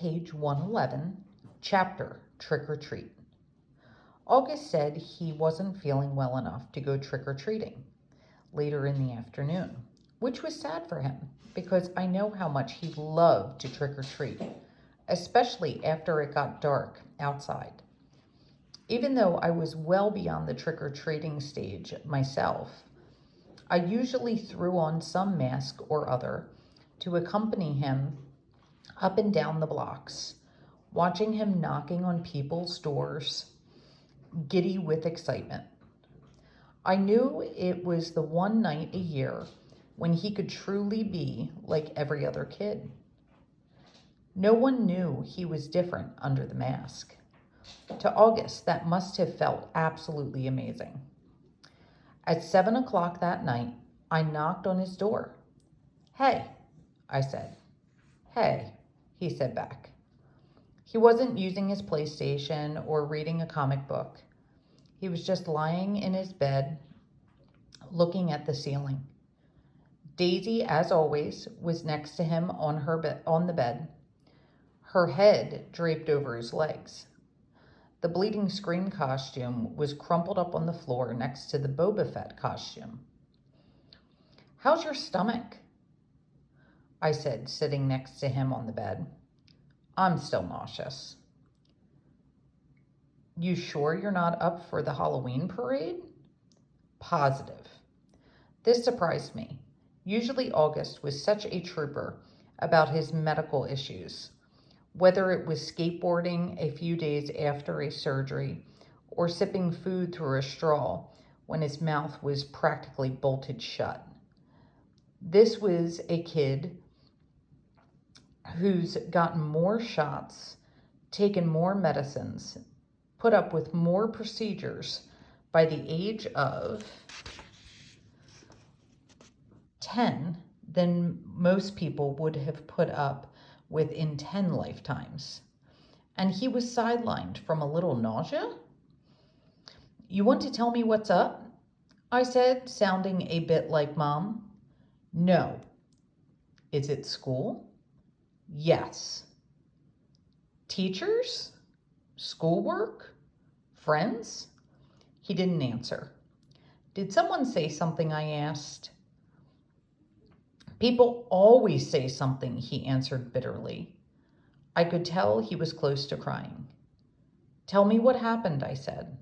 Page 111, Chapter Trick or Treat. August said he wasn't feeling well enough to go trick-or-treating later in the afternoon, which was sad for him because I know how much he loved to trick-or-treat, especially after it got dark outside. Even though I was well beyond the trick-or-treating stage myself, I usually threw on some mask or other to accompany him up and down the blocks, watching him knocking on people's doors, giddy with excitement. I knew it was the one night a year when he could truly be like every other kid. No one knew he was different under the mask. To August, that must have felt absolutely amazing. At 7 o'clock that night, I knocked on his door. "Hey," I said. "Hey," he said back. He wasn't using his PlayStation or reading a comic book. He was just lying in his bed, looking at the ceiling. Daisy, as always, was next to him on the bed, her head draped over his legs. The Bleeding Scream costume was crumpled up on the floor next to the Boba Fett costume. "How's your stomach?" I said, sitting next to him on the bed. "I'm still nauseous." "You sure you're not up for the Halloween parade?" "Positive." This surprised me. Usually August was such a trooper about his medical issues, whether it was skateboarding a few days after a surgery or sipping food through a straw when his mouth was practically bolted shut. This was a kid who's gotten more shots, taken more medicines, put up with more procedures by the age of 10 than most people would have put up with in 10 lifetimes. And he was sidelined from a little nausea? "You want to tell me what's up?" I said, sounding a bit like Mom. "No." "Is it school?" "Yes." "Teachers? Schoolwork? Friends?" He didn't answer. "Did someone say something?" I asked. "People always say something," he answered bitterly. I could tell he was close to crying. "Tell me what happened," I said.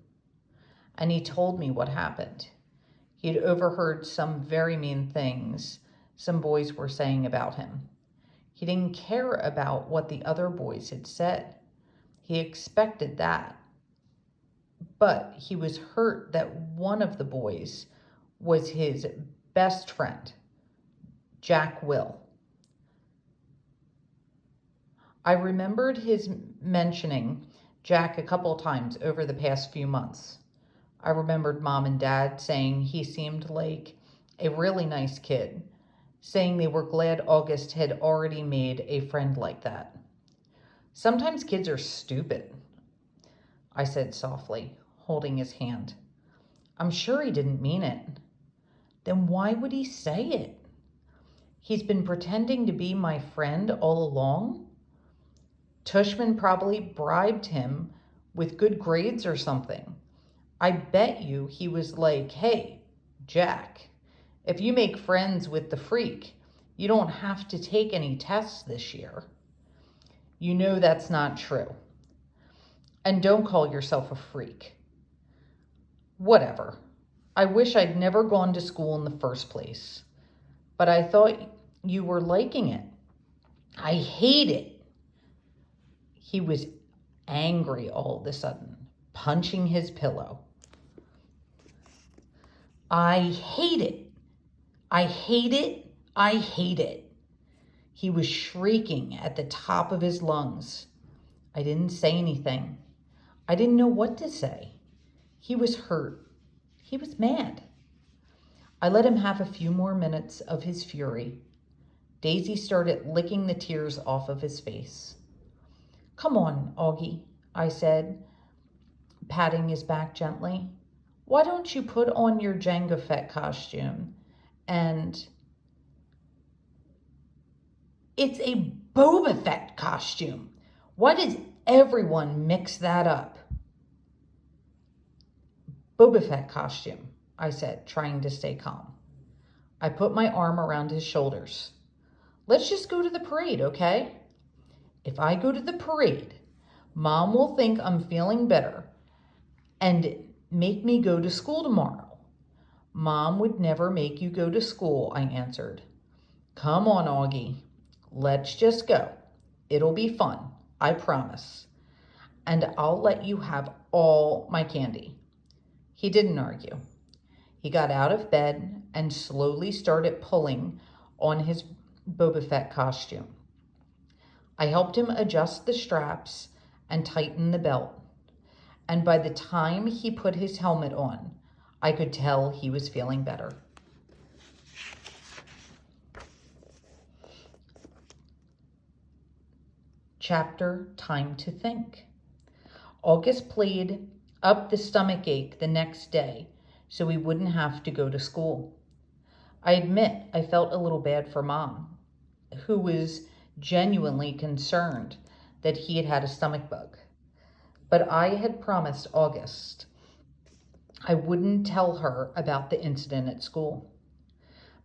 And he told me what happened. He had overheard some very mean things some boys were saying about him. He didn't care about what the other boys had said. He expected that. But he was hurt that one of the boys was his best friend, Jack Will. I remembered his mentioning Jack a couple times over the past few months. I remembered Mom and Dad saying he seemed like a really nice kid, saying they were glad August had already made a friend like that. "Sometimes kids are stupid," I said softly, holding his hand. "I'm sure he didn't mean it." "Then why would he say it? He's been pretending to be my friend all along? Tushman probably bribed him with good grades or something. I bet you he was like, 'Hey, Jack, if you make friends with the freak, you don't have to take any tests this year.' You know that's not true. And don't call yourself a freak." "Whatever. I wish I'd never gone to school in the first place. But I thought you were liking it." "I hate it." He was angry all of a sudden, punching his pillow. "I hate it. I hate it. I hate it." He was shrieking at the top of his lungs. I didn't say anything. I didn't know what to say. He was hurt. He was mad. I let him have a few more minutes of his fury. Daisy started licking the tears off of his face. "Come on, Augie," I said, patting his back gently. "Why don't you put on your Jango Fett costume and..." "It's a Boba Fett costume," Why does everyone mix that up? Boba Fett costume, I said, trying to stay calm. I put my arm around his shoulders. Let's just go to the parade, okay? If I go to the parade, Mom will think I'm feeling better and make me go to school tomorrow. Mom would never make you go to school, I answered. Come on, Augie. Let's just go. It'll be fun, I promise. And I'll let you have all my candy. He didn't argue. He got out of bed and slowly started pulling on his Boba Fett costume. I helped him adjust the straps and tighten the belt. And by the time he put his helmet on, I could tell he was feeling better. Chapter Time to Think. August played up the stomach ache the next day so he wouldn't have to go to school. I admit I felt a little bad for Mom, who was genuinely concerned that he had had a stomach bug. But I had promised August I wouldn't tell her about the incident at school.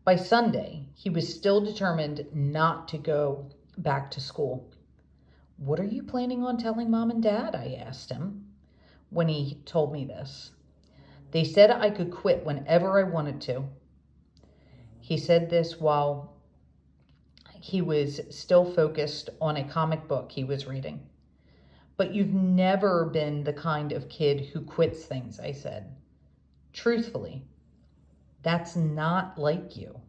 By Sunday, he was still determined not to go back to school. What are you planning on telling Mom and Dad? I asked him when he told me this. They said I could quit whenever I wanted to. He said this while he was still focused on a comic book he was reading. But you've never been the kind of kid who quits things, I said. Truthfully, that's not like you.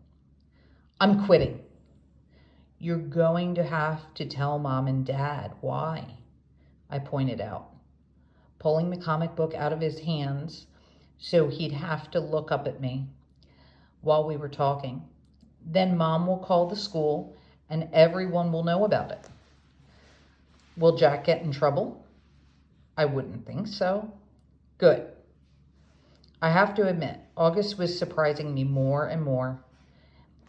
I'm quitting. You're going to have to tell Mom and Dad why, I pointed out, pulling the comic book out of his hands so he'd have to look up at me while we were talking. Then Mom will call the school and everyone will know about it. Will Jack get in trouble? I wouldn't think so. Good. I have to admit, August was surprising me more and more.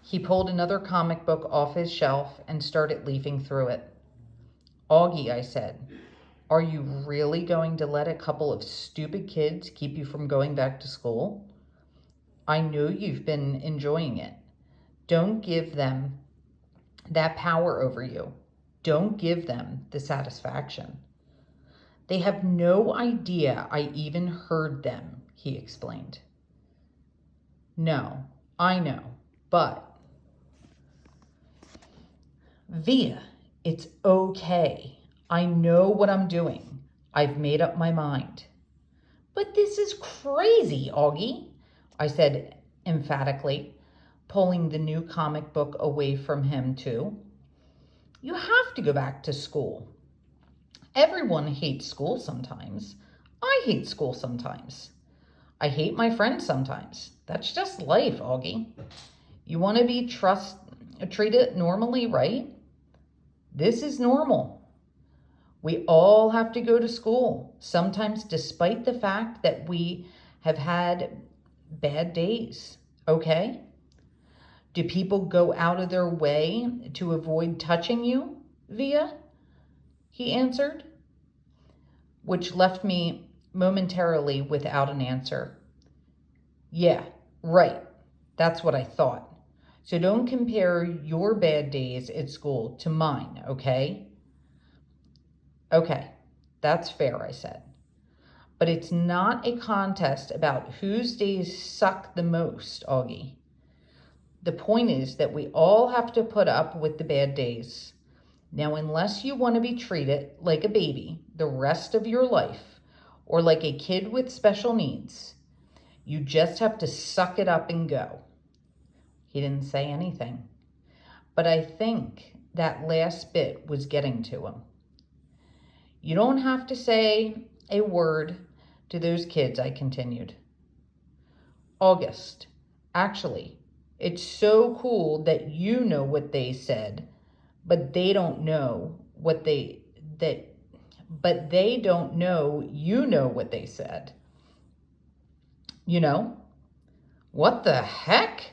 He pulled another comic book off his shelf and started leafing through it. Augie, I said, are you really going to let a couple of stupid kids keep you from going back to school? I know you've been enjoying it. Don't give them that power over you. Don't give them the satisfaction. They have no idea I even heard them, he explained. No, I know, but Via, it's okay. I know what I'm doing. I've made up my mind. But this is crazy, Augie, I said emphatically, pulling the new comic book away from him too. You have to go back to school. Everyone hates school sometimes. I hate school sometimes. I hate my friends sometimes. That's just life, Augie. You want to be treated normally, right? This is normal. We all have to go to school, sometimes despite the fact that we have had bad days, okay? Do people go out of their way to avoid touching you, Via? He answered, which left me momentarily without an answer. Yeah, right. That's what I thought. So don't compare your bad days at school to mine, okay? Okay, that's fair, I said. But it's not a contest about whose days suck the most, Augie. The point is that we all have to put up with the bad days. Now, unless you want to be treated like a baby the rest of your life, or like a kid with special needs, you just have to suck it up and go. He didn't say anything, but I think that last bit was getting to him. You don't have to say a word to those kids, I continued. August, actually, it's so cool that you know what they said, but they don't know what they don't know you know what they said. You know? What the heck?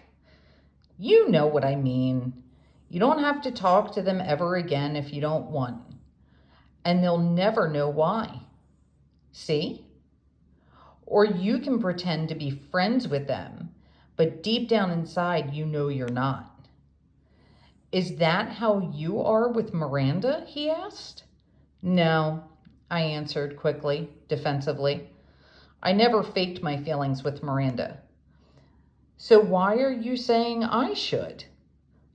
You know what I mean. You don't have to talk to them ever again if you don't want. and they'll never know why. See? Or you can pretend to be friends with them, but deep down inside, you know you're not. Is that how you are with Miranda? He asked. No, I answered quickly, defensively. I never faked my feelings with Miranda. So why are you saying I should?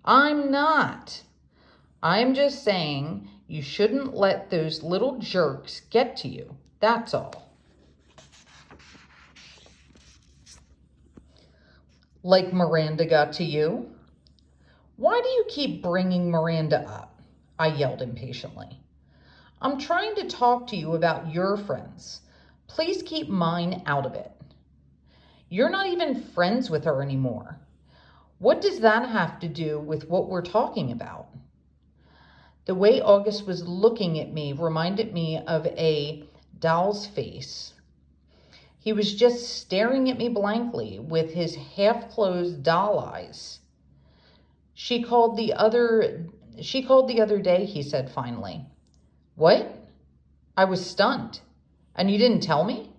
I'm not. I'm just saying you shouldn't let those little jerks get to you. That's all. Like Miranda got to you? Why do you keep bringing Miranda up? I yelled impatiently. I'm trying to talk to you about your friends. Please keep mine out of it. You're not even friends with her anymore. What does that have to do with what we're talking about? The way August was looking at me reminded me of a doll's face. He was just staring at me blankly with his half-closed doll eyes. She called the other day, he said finally. What? I was stunned. And you didn't tell me?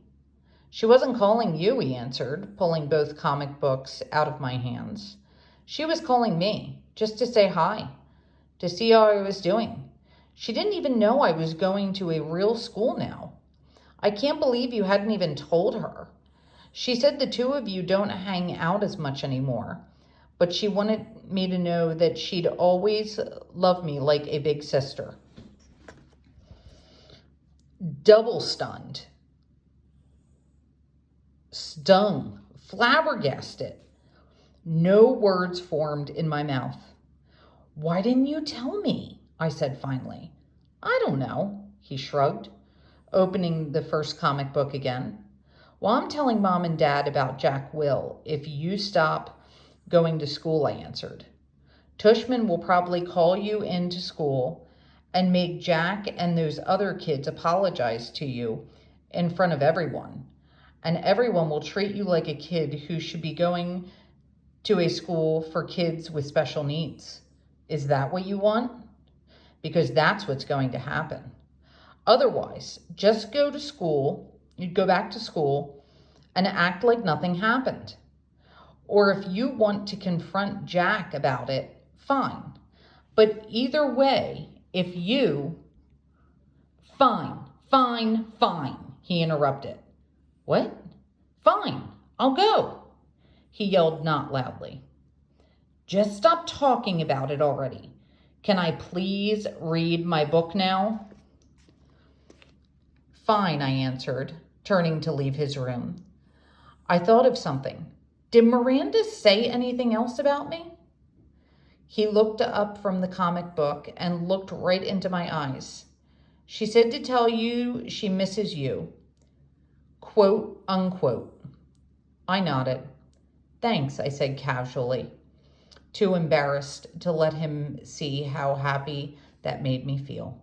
She wasn't calling you, he answered, pulling both comic books out of my hands. She was calling me, just to say hi, to see how I was doing. She didn't even know I was going to a real school now. I can't believe you hadn't even told her. She said the two of you don't hang out as much anymore, but she wanted me to know that she'd always love me like a big sister. Double stunned, stung, flabbergasted. No words formed in my mouth. Why didn't you tell me? I said finally. I don't know, he shrugged, opening the first comic book again. Well, I'm telling Mom and Dad about Jack Will if you stop going to school, I answered. Tushman will probably call you into school and make Jack and those other kids apologize to you in front of everyone. And everyone will treat you like a kid who should be going to a school for kids with special needs. Is that what you want? Because that's what's going to happen. Otherwise, just go back to school and act like nothing happened. Or if you want to confront Jack about it, fine. But either way, Fine, he interrupted. What? Fine, I'll go, he yelled not loudly. Just stop talking about it already. Can I please read my book now? Fine, I answered, turning to leave his room. I thought of something. Did Miranda say anything else about me? He looked up from the comic book and looked right into my eyes. She said to tell you she misses you. Quote, unquote. I nodded. Thanks, I said casually, too embarrassed to let him see how happy that made me feel.